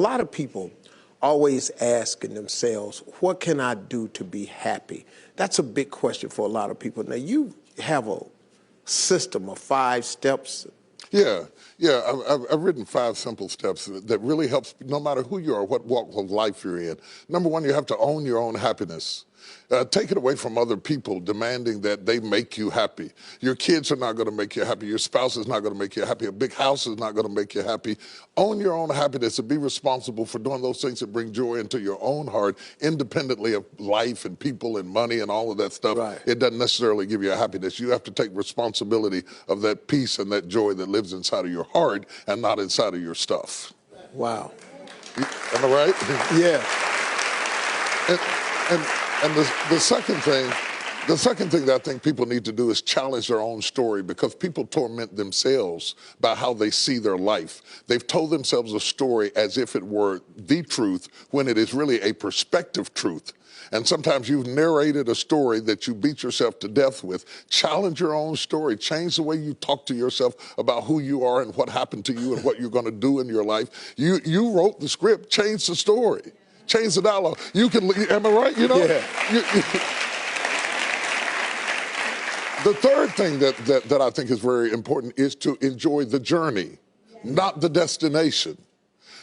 A lot of people always asking themselves, what can I do to be happy? That's a big question for a lot of people. Now, you have a system of 5 steps. Yeah. I've written 5 simple steps that really helps no matter who you are, what walk of life you're in. Number 1, you have to own your own happiness. Take it away from other people demanding that they make you happy. Your kids are not going to make you happy. Your spouse is not going to make you happy. A big house is not going to make you happy. Own your own happiness and be responsible for doing those things that bring joy into your own heart, independently of life and people and money and all of that stuff. Right. It doesn't necessarily give you a happiness. You have to take responsibility of that peace and that joy that lives inside of your heart and not inside of your stuff. Wow. Am I right? Yeah. And the second thing that I think people need to do is challenge their own story, because people torment themselves by how they see their life. They've told themselves a story as if it were the truth when it is really a perspective truth. And sometimes you've narrated a story that you beat yourself to death with. Challenge your own story. Change the way you talk to yourself about who you are and what happened to you and what you're going to do in your life. You wrote the script. Change the story. Change the dialogue. You can, am I right? You know? Yeah. The third thing that I think is very important is to enjoy the journey, not the destination.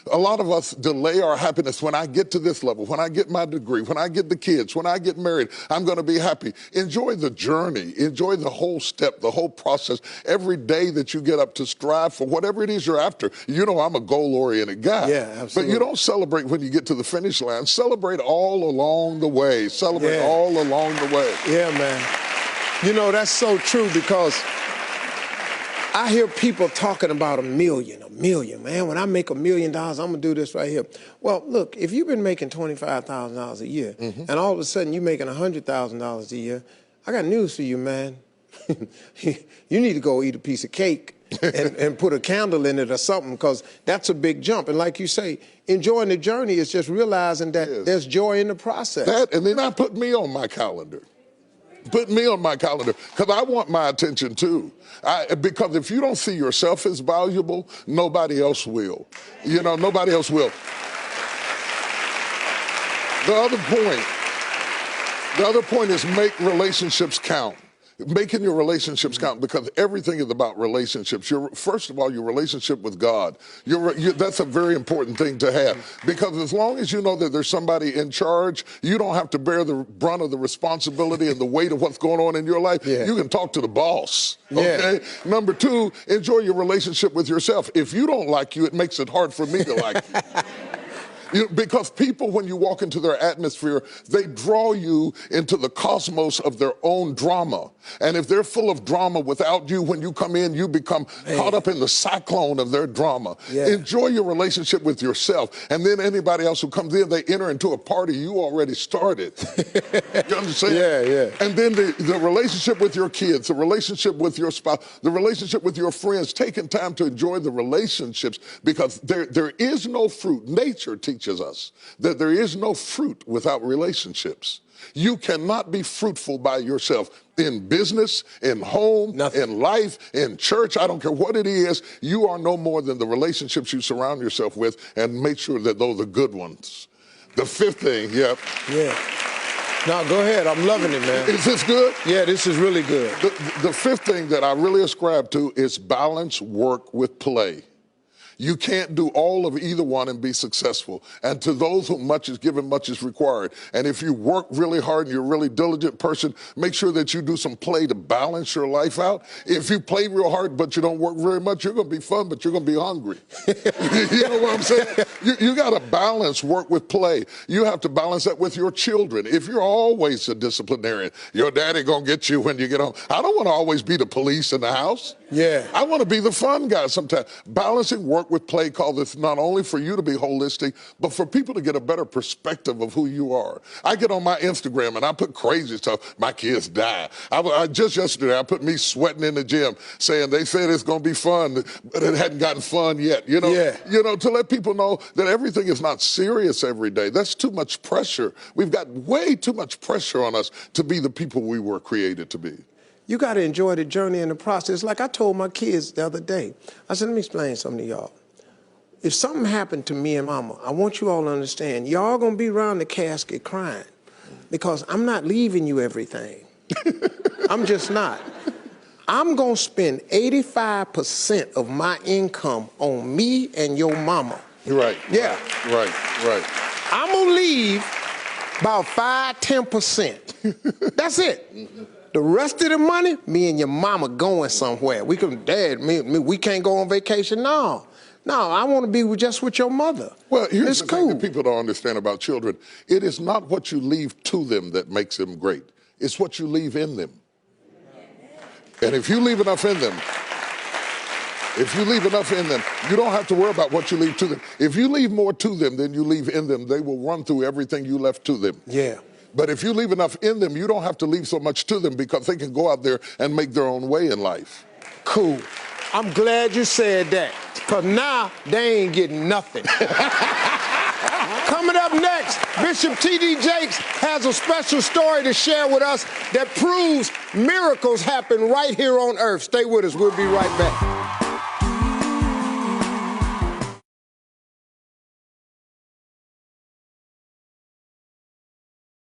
A lot of us delay our happiness. When I get to this level, when I get my degree, when I get the kids, when I get married, I'm going to be happy. Enjoy the journey. Enjoy the whole step, the whole process. Every day that you get up to strive for whatever it is you're after. You know, I'm a goal-oriented guy. Yeah, absolutely. But you don't celebrate when you get to the finish line. Celebrate all along the way. Celebrate all along the way. Yeah, man. You know, that's so true, because I hear people talking about a million, man. When I make $1 million, I'm going to do this right here. Well, look, if you've been making $25,000 a year, and all of a sudden you're making $100,000 a year, I got news for you, man. You need to go eat a piece of cake and put a candle in it or something, because that's a big jump. And like you say, enjoying the journey is just realizing that there's joy in the process. That, and then I put me on my calendar. Put me on my calendar, because I want my attention too. Because if you don't see yourself as valuable, nobody else will. You know, nobody else will. The other point is make relationships count. Making your relationships count, because everything is about relationships. First of all, your relationship with God. That's a very important thing to have, because as long as you know that there's somebody in charge, you don't have to bear the brunt of the responsibility and the weight of what's going on in your life. You can talk to the boss. Okay. Number 2, enjoy your relationship with yourself. If you don't like you, it makes it hard for me to like you. Because people, when you walk into their atmosphere, they draw you into the cosmos of their own drama. And if they're full of drama without you, when you come in, you become caught up in the cyclone of their drama. Enjoy your relationship with yourself. And then anybody else who comes in, they enter into a party you already started. You understand? And then the relationship with your kids, the relationship with your spouse, the relationship with your friends, taking time to enjoy the relationships, because there is no fruit. Nature teaches us that there is no fruit without relationships. You cannot be fruitful by yourself in business, in home, in life, in church. I don't care what it is. You are no more than the relationships you surround yourself with, and make sure that those are good ones. The 5th thing, No, go ahead. I'm loving it, man. Is this good? Yeah, this is really good. The 5th thing that I really ascribe to is balance work with play. You can't do all of either one and be successful. And to those whom much is given, much is required. And if you work really hard and you're a really diligent person, make sure that you do some play to balance your life out. If you play real hard but you don't work very much, you're going to be fun, but you're going to be hungry. You know what I'm saying? You got to balance work with play. You have to balance that with your children. If you're always a disciplinarian, your daddy going to get you when you get home. I don't want to always be the police in the house. I want to be the fun guy sometimes. Balancing work with play called this not only for you to be holistic, but for people to get a better perspective of who you are. I get on my Instagram and I put crazy stuff. My kids die. Just yesterday, I put me sweating in the gym saying they said it's going to be fun, but it hadn't gotten fun yet. You know, to let people know that everything is not serious every day. That's too much pressure. We've got way too much pressure on us to be the people we were created to be. You got to enjoy the journey and the process. Like I told my kids the other day, I said, let me explain something to y'all. if something happened to me and mama, I want you all to understand, y'all gonna be around the casket crying because I'm not leaving you everything. I'm just not. I'm gonna spend 85% of my income on me and your mama. Right. Yeah. Right. I'm gonna leave about 5–10%. That's it. The rest of the money, me and your mama going somewhere. We can, Dad, we can't go on vacation. No, I want to be just with your mother. Well, here's it's the cool. thing that people don't understand about children. It is not what you leave to them that makes them great. It's what you leave in them. And if you leave enough in them, you don't have to worry about what you leave to them. If you leave more to them than you leave in them, they will run through everything you left to them. Yeah. But if you leave enough in them, you don't have to leave so much to them because they can go out there and make their own way in life. Cool. I'm glad you said that, because now they ain't getting nothing. Coming up next, Bishop T.D. Jakes has a special story to share with us that proves miracles happen right here on earth. Stay with us. We'll be right back.